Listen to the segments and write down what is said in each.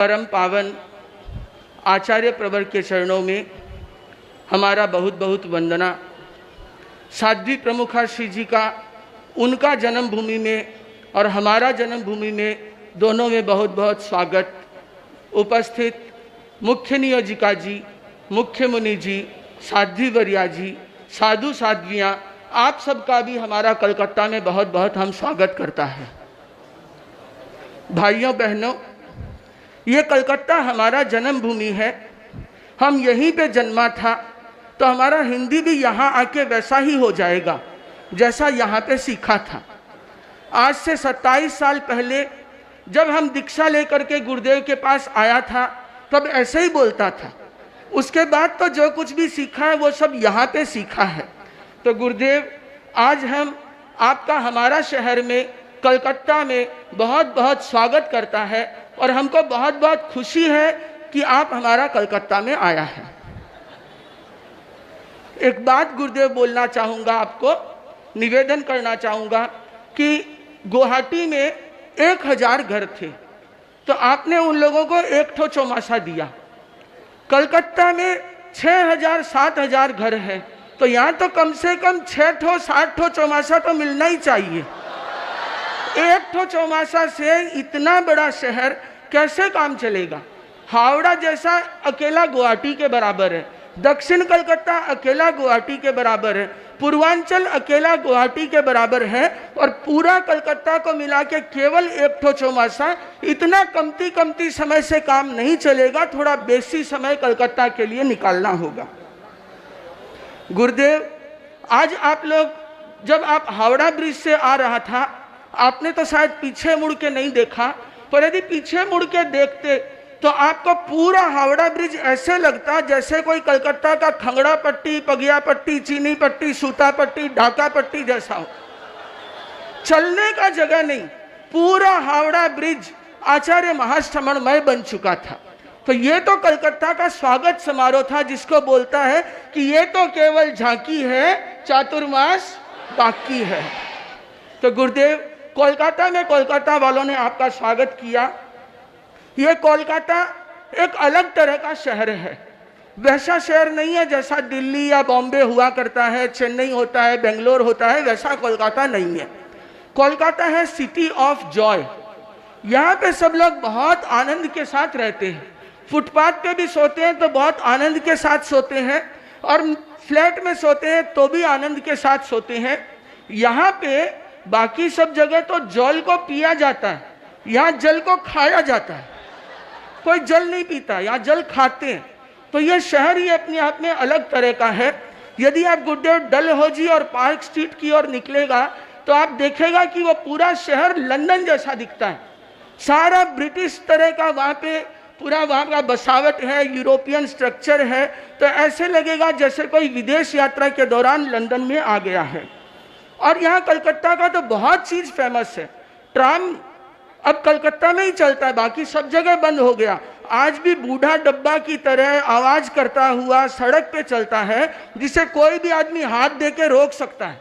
परम पावन आचार्य प्रवर के चरणों में हमारा बहुत बहुत वंदना। साध्वी प्रमुखा श्री जी का उनका जन्मभूमि में और हमारा जन्मभूमि में दोनों में बहुत बहुत स्वागत। उपस्थित मुख्य नियोजिका जी, मुख्य मुनि जी, साध्वी वरिया जी, साधु साध्वियाँ, आप सबका भी हमारा कलकत्ता में बहुत बहुत हम स्वागत करता है। भाइयों बहनों, ये कलकत्ता हमारा जन्मभूमि है। हम यहीं पे जन्मा था तो हमारा हिंदी भी यहाँ आके वैसा ही हो जाएगा जैसा यहाँ पे सीखा था। आज से 27 साल पहले जब हम दीक्षा लेकर के गुरुदेव के पास आया था तब ऐसे ही बोलता था। उसके बाद तो जो कुछ भी सीखा है वो सब यहाँ पे सीखा है। तो गुरुदेव, आज हम आपका हमारा शहर में कलकत्ता में बहुत बहुत स्वागत करता है और हमको बहुत बहुत खुशी है कि आप हमारा कलकत्ता में आया है। एक बात गुरुदेव बोलना चाहूँगा, आपको निवेदन करना चाहूँगा कि गुवाहाटी में 1000 घर थे तो आपने उन लोगों को एक ठो चौमासा दिया। कलकत्ता में 6000-7000 घर है तो यहाँ तो कम से कम 6 ठो 7 ठो चौमासा तो मिलना ही चाहिए। एक ठो चौमासा से इतना बड़ा शहर कैसे काम चलेगा? हावड़ा जैसा अकेला गुवाहाटी के बराबर है, दक्षिण कलकत्ता अकेला गुवाहाटी के बराबर है, पूर्वांचल अकेला गुवाहाटी के बराबर है और पूरा कलकत्ता को मिला के केवल एक ठो चौमासा। इतना कमती समय से काम नहीं चलेगा, थोड़ा बेसी समय कलकत्ता के लिए निकालना होगा। गुरुदेव, आज आप लोग जब आप हावड़ा ब्रिज से आ रहा था आपने तो शायद पीछे मुड़ के नहीं देखा, पर यदि पीछे मुड़ के देखते तो आपको पूरा हावड़ा ब्रिज ऐसे लगता जैसे कोई कलकत्ता का खंगड़ा पट्टी, पगिया पट्टी, चीनी पट्टी, सूता पट्टी, ढाका पट्टी जैसा हो। चलने का जगह नहीं, पूरा हावड़ा ब्रिज आचार्य महाश्रमणमय बन चुका था। तो ये तो कलकत्ता का स्वागत समारोह था जिसको बोलता है कि ये तो केवल झांकी है, चातुर्मास बाकी है। तो गुरुदेव, कोलकाता में कोलकाता वालों ने आपका स्वागत किया। ये कोलकाता एक अलग तरह का शहर है, वैसा शहर नहीं है जैसा दिल्ली या बॉम्बे हुआ करता है, चेन्नई होता है, बेंगलोर होता है, वैसा कोलकाता नहीं है। कोलकाता है सिटी ऑफ जॉय। यहाँ पे सब लोग बहुत आनंद के साथ रहते हैं। फुटपाथ पे भी सोते हैं तो बहुत आनंद के साथ सोते हैं और फ्लैट में सोते हैं तो भी आनंद के साथ सोते हैं। यहाँ पे बाकी सब जगह तो जल को पिया जाता है, यहाँ जल को खाया जाता है। कोई जल नहीं पीता, यहाँ जल खाते हैं। तो ये शहर ही अपने आप में अलग तरह का है। यदि आप गुरुदेव डलहौजी और पार्क स्ट्रीट की ओर निकलेगा तो आप देखेगा कि वो पूरा शहर लंदन जैसा दिखता है। सारा ब्रिटिश तरह का वहाँ पे पूरा वहाँ का बसावट है, यूरोपियन स्ट्रक्चर है। तो ऐसे लगेगा जैसे कोई विदेश यात्रा के दौरान लंदन में आ गया है। और यहाँ कलकत्ता का तो बहुत चीज़ फेमस है। ट्राम अब कलकत्ता में ही चलता है, बाकी सब जगह बंद हो गया। आज भी बूढ़ा डब्बा की तरह आवाज करता हुआ सड़क पे चलता है जिसे कोई भी आदमी हाथ दे के रोक सकता है,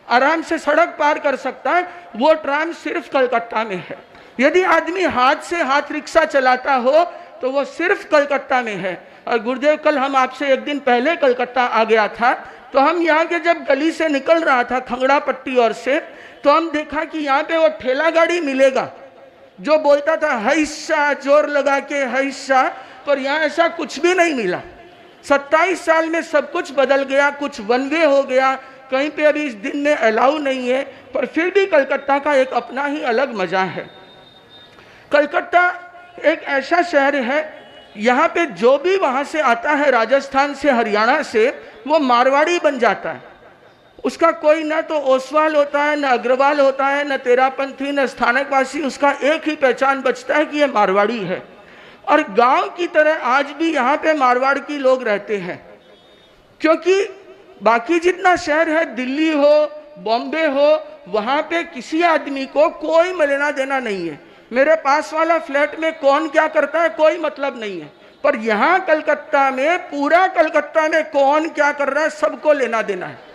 आराम से सड़क पार कर सकता है। वो ट्राम सिर्फ कलकत्ता में है। यदि आदमी हाथ से हाथ रिक्शा चलाता हो तो वो सिर्फ कलकत्ता में है। और गुरुदेव, कल हम आपसे एक दिन पहले कलकत्ता आ गया था तो हम यहाँ के जब गली से निकल रहा था खंगड़ा पट्टी ओर से, तो हम देखा कि यहाँ पे वो ठेला गाड़ी मिलेगा जो बोलता था हैशा, जोर लगा के हैशा, पर यहाँ ऐसा कुछ भी नहीं मिला। 27 साल में सब कुछ बदल गया, कुछ वन वे हो गया, कहीं पे अभी इस दिन में अलाउ नहीं है, पर फिर भी कलकत्ता का एक अपना ही अलग मजा है। कलकत्ता एक ऐसा शहर है, यहाँ पे जो भी वहाँ से आता है राजस्थान से, हरियाणा से, वो मारवाड़ी बन जाता है। उसका कोई ना तो ओसवाल होता है, न अग्रवाल होता है, न तेरापंथी, न स्थानकवासी। उसका एक ही पहचान बचता है कि ये मारवाड़ी है। और गांव की तरह आज भी यहाँ पे मारवाड़ की लोग रहते हैं, क्योंकि बाकी जितना शहर है, दिल्ली हो, बॉम्बे हो, वहाँ पे किसी आदमी को कोई लेना देना नहीं है। मेरे पास वाला फ्लैट में कौन क्या करता है कोई मतलब नहीं है, पर यहाँ कलकत्ता में, पूरा कलकत्ता में कौन क्या कर रहा है सबको लेना देना है।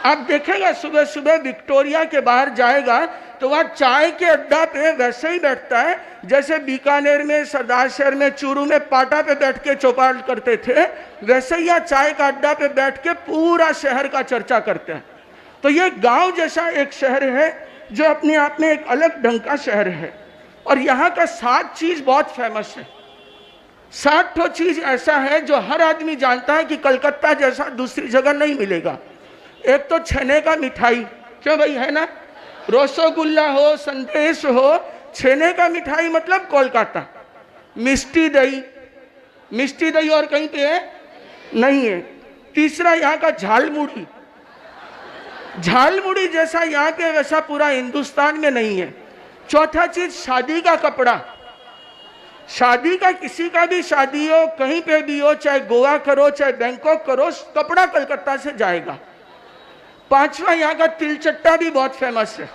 आप देखेगा सुबह सुबह विक्टोरिया के बाहर जाएगा तो वहाँ चाय के अड्डा पे वैसे ही बैठता है जैसे बीकानेर में, सरदार शहर में, चूरू में पाटा पे बैठ के चौपाट करते थे, वैसे ही यहाँ चाय का अड्डा पे बैठ के पूरा शहर का चर्चा करते हैं। तो ये गांव जैसा एक शहर है जो अपने आप में एक अलग ढंग का शहर है। और यहाँ का 7 चीज बहुत फेमस है। 7 ठो चीज ऐसा है जो हर आदमी जानता है कि कलकत्ता जैसा दूसरी जगह नहीं मिलेगा। एक तो छेने का मिठाई, क्यों भाई, है ना, रसगुल्ला हो, संदेश हो, छेने का मिठाई मतलब कोलकाता। मिष्टी दही, मिष्टी दही और कहीं पे है नहीं है। तीसरा यहाँ का झालमुड़ी, झालमुड़ी जैसा यहाँ पे वैसा पूरा हिंदुस्तान में नहीं है। चौथा चीज शादी का कपड़ा, शादी का किसी का भी शादी हो, कहीं पे भी हो, चाहे गोवा करो चाहे बैंकॉक करो, कपड़ा कलकत्ता से जाएगा। पांचवा यहाँ का तिलचट्टा भी बहुत फेमस है,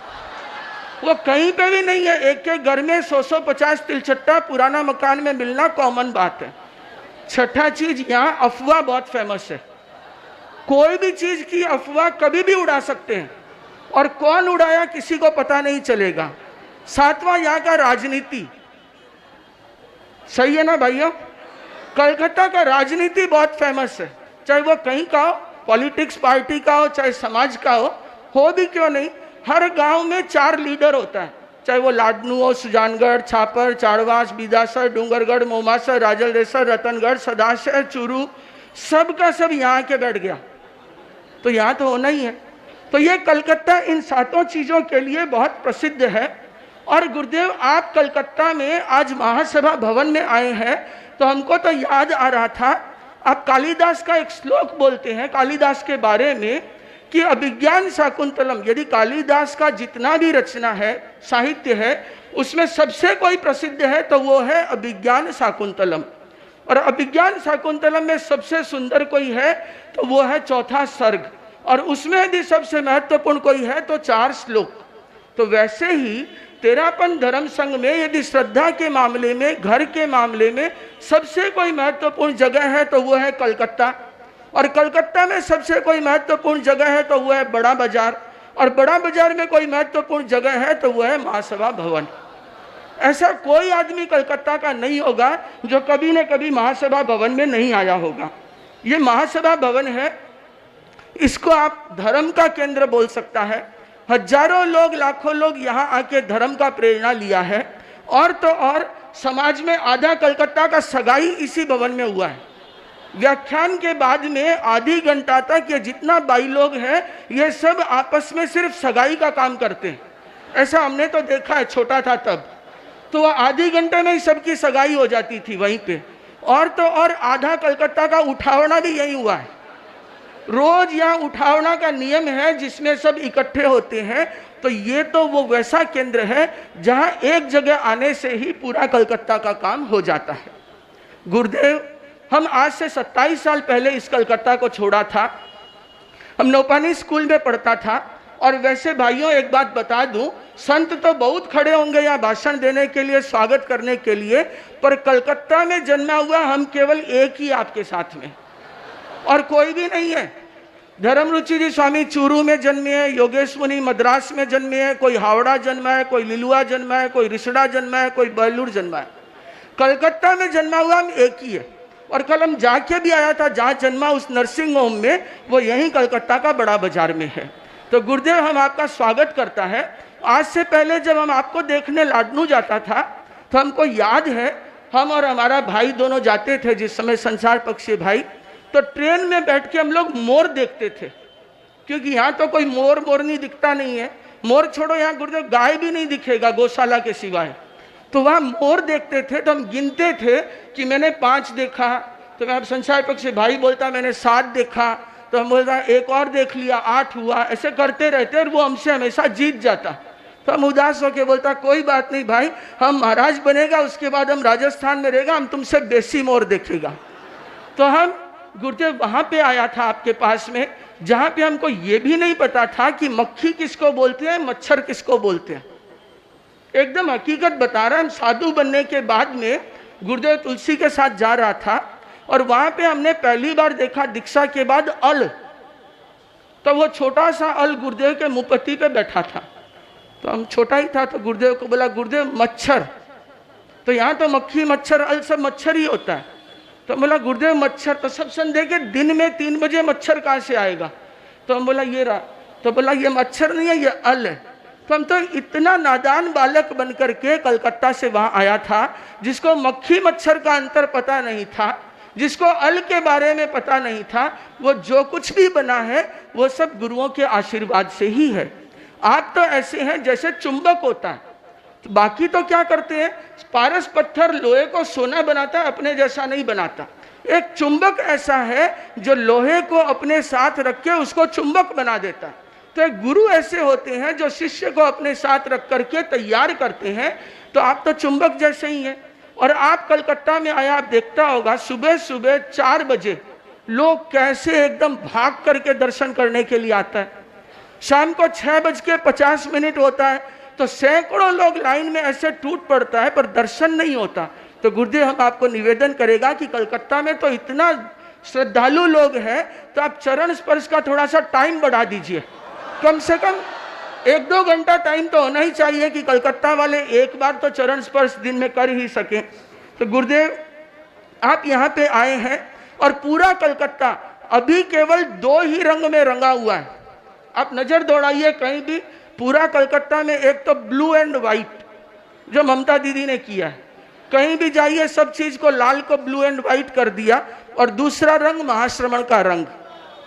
वो कहीं पे भी नहीं है। एक के घर में 100-150 तिलचट्टा पुराना मकान में मिलना कॉमन बात है। छठा चीज यहाँ अफवाह बहुत फेमस है। कोई भी चीज की अफवाह कभी भी उड़ा सकते हैं और कौन उड़ाया किसी को पता नहीं चलेगा। सातवां यहाँ का राजनीति, सही है ना भाइयों, कलकत्ता का राजनीति बहुत फेमस है। चाहे वो कहीं का हो, पॉलिटिक्स पार्टी का हो, चाहे समाज का हो भी क्यों नहीं, हर गांव में 4 लीडर होता है। चाहे वो लाडनू हो, सुजानगढ़, छापर, चाड़वास, बीदासर, डूंगरगढ़, मोमासर, राजलदेसर, रतनगढ़, सदाशहर, चूरू, सब का सब यहाँ के बैठ गया, तो यहाँ तो होना ही है। तो ये कलकत्ता इन 7 चीज़ों के लिए बहुत प्रसिद्ध है। और गुरुदेव, आप कलकत्ता में आज महासभा भवन में आए हैं तो हमको तो याद आ रहा था, आप कालिदास का एक श्लोक बोलते हैं कालिदास के बारे में कि अभिज्ञान शाकुंतलम, यदि कालिदास का जितना भी रचना है, साहित्य है, उसमें सबसे कोई प्रसिद्ध है तो वो है अभिज्ञान शाकुंतलम। और अभिज्ञान शाकुंतलम में सबसे सुंदर कोई है तो वो है 4था सर्ग, और उसमें यदि सबसे महत्वपूर्ण कोई है तो 4 श्लोक। तो वैसे ही तेरापन धर्म संघ में यदि श्रद्धा के मामले में, घर के मामले में सबसे कोई महत्वपूर्ण जगह है तो वो है कलकत्ता, और कलकत्ता में सबसे कोई महत्वपूर्ण जगह है तो वो है बड़ा बाजार, और बड़ा बाजार में कोई महत्वपूर्ण जगह है तो वो है महासभा भवन। ऐसा कोई आदमी कलकत्ता का नहीं होगा जो कभी न कभी महासभा भवन में नहीं आया होगा। ये महासभा भवन है, इसको आप धर्म का केंद्र बोल सकता है। हजारों लोग, लाखों लोग यहाँ आके धर्म का प्रेरणा लिया है। और तो और समाज में आधा कलकत्ता का सगाई इसी भवन में हुआ है। व्याख्यान के बाद में आधी घंटा तक ये जितना भाई लोग हैं ये सब आपस में सिर्फ सगाई का काम करते हैं। ऐसा हमने तो देखा है, छोटा था तब तो वह आधी घंटे में ही सबकी सगाई हो जाती थी वहीं पे। और तो और आधा कलकत्ता का उठावना भी यही हुआ है। रोज यहाँ उठावना का नियम है जिसमें सब इकट्ठे होते हैं। तो ये तो वो वैसा केंद्र है जहाँ एक जगह आने से ही पूरा कलकत्ता का काम हो जाता है। गुरुदेव, हम आज से 27 साल पहले इस कलकत्ता को छोड़ा था। हम नौपानी स्कूल में पढ़ता था। और वैसे भाइयों एक बात बता दूं, संत तो बहुत खड़े होंगे यहाँ भाषण देने के लिए, स्वागत करने के लिए, पर कलकत्ता में जन्मा हुआ हम केवल एक ही आपके साथ में, और कोई भी नहीं है। धर्मरुचि जी स्वामी चूरू में जन्मे हैं, योगेश मुनि मद्रास में जन्मे हैं, कोई हावड़ा जन्मा है, कोई लिलुआ जन्मा है, कोई रिसड़ा जन्मा है, कोई बेलूर जन्मा है। कलकत्ता में जन्मा हुआ हम एक ही है। और कल हम जाके भी आया था, जहाँ जन्मा उस नर्सिंग होम में, वो यहीं कलकत्ता का बड़ा बाजार में है। तो गुरुदेव, हम आपका स्वागत करता है। आज से पहले जब हम आपको देखने लाडनू जाता था तो हमको याद है, हम और हमारा भाई दोनों जाते थे जिस समय, संसार पक्षी भाई, तो ट्रेन में बैठ के हम लोग मोर देखते थे, क्योंकि यहाँ तो कोई मोर नहीं दिखता नहीं है। मोर छोड़ो, यहाँ गुरुदेव गाय भी नहीं दिखेगा गौशाला के सिवाय। तो वहाँ मोर देखते थे तो हम गिनते थे कि मैंने 5 देखा, तो मैं अब संसार पक्षी भाई बोलता मैंने 7 देखा, तो हम बोलता एक और देख लिया, 8 हुआ। ऐसे करते रहते और वो हमसे हमेशा जीत जाता। तो हम उदास होके बोलता कोई बात नहीं भाई, हम महाराज बनेगा उसके बाद हम राजस्थान में रहेगा, हम तुमसे बेसी मोर देखेगा। तो हम गुरुदेव वहाँ पे आया था आपके पास में, जहाँ पे हमको ये भी नहीं पता था कि मक्खी किसको बोलते हैं, मच्छर किसको बोलते हैं। एकदम हकीकत बता रहा, हम साधु बनने के बाद में गुरुदेव तुलसी के साथ जा रहा था और वहाँ पे हमने पहली बार देखा दीक्षा के बाद तो वो छोटा सा अल गुरुदेव के मुंहपट्टी पे बैठा था। तो हम छोटा ही था, तो गुरुदेव को बोला, गुरुदेव मच्छर, तो यहाँ तो मक्खी मच्छर अल सब मच्छर ही होता है। तो बोला गुरुदेव मच्छर, तो सब संदेह के दिन में 3 बजे मच्छर कहाँ से आएगा? तो हम बोला ये रहा। तो बोला ये मच्छर नहीं है, ये अल है। तो हम तो इतना नादान बालक बन करके कलकत्ता से वहाँ आया था, जिसको मक्खी मच्छर का अंतर पता नहीं था, जिसको अल के बारे में पता नहीं था। वो जो कुछ भी बना है वो सब गुरुओं के आशीर्वाद से ही है। आप तो ऐसे हैं जैसे चुंबक होता है, तो बाकी तो क्या करते हैं, पारस पत्थर लोहे को सोना बनाता है, अपने जैसा नहीं बनाता। एक चुंबक ऐसा है जो लोहे को अपने साथ रख के उसको चुंबक बना देता है। तो एक गुरु ऐसे होते हैं जो शिष्य को अपने साथ रख करके तैयार करते हैं। तो आप तो चुंबक जैसे ही हैं। और आप कलकत्ता में आया, आप देखता होगा सुबह सुबह 4 बजे लोग कैसे एकदम भाग करके दर्शन करने के लिए आता है। शाम को 6:50 होता है, तो सैकड़ों लोग लाइन में ऐसे टूट पड़ता है, पर दर्शन नहीं होता। तो गुरुदेव हम आपको निवेदन करेगा कि कलकत्ता में तो इतना श्रद्धालु लोग हैं, तो आप चरण स्पर्श का थोड़ा सा टाइम बढ़ा दीजिए। कम से कम 1-2 घंटा टाइम तो होना ही चाहिए कि कलकत्ता वाले एक बार तो चरण स्पर्श दिन में कर ही सकें। तो गुरुदेव आप यहाँ पे आए हैं और पूरा कलकत्ता अभी केवल 2 ही रंग में रंगा हुआ है। आप नज़र दौड़ाइए कहीं भी, पूरा कलकत्ता में एक तो ब्लू एंड वाइट जो ममता दीदी ने किया है, कहीं भी जाइए सब चीज़ को लाल को ब्लू एंड वाइट कर दिया, और दूसरा रंग महाश्रमण का रंग।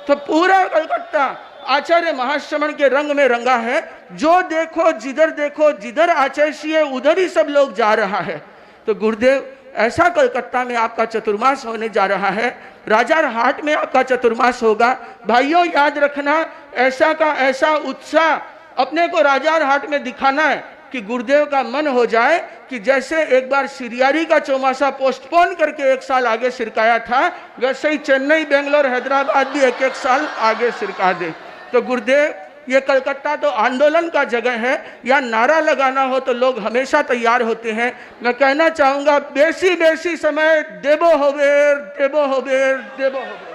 तो पूरा कलकत्ता आचार्य महाश्रमण के रंग में रंगा है। जो देखो जिधर आचार्य उधर ही सब लोग जा रहा है। तो गुरुदेव ऐसा कलकत्ता में आपका चतुर्मास होने जा रहा है। राजार हाट में आपका चतुर्मास होगा। भाइयों याद रखना, ऐसा का ऐसा उत्साह अपने को राजार हाट में दिखाना है कि गुरुदेव का मन हो जाए कि जैसे एक बार सिरियारी का चौमासा पोस्टपोन करके 1 साल आगे सिरकाया था, वैसे ही चेन्नई, बेंगलोर, हैदराबाद भी 1-1 साल आगे सिरका दे। तो गुरुदेव ये कलकत्ता तो आंदोलन का जगह है, या नारा लगाना हो तो लोग हमेशा तैयार होते हैं। मैं कहना चाहूँगा बेसी समय देबो होबेर, देबो होबेर, देबो होबेर।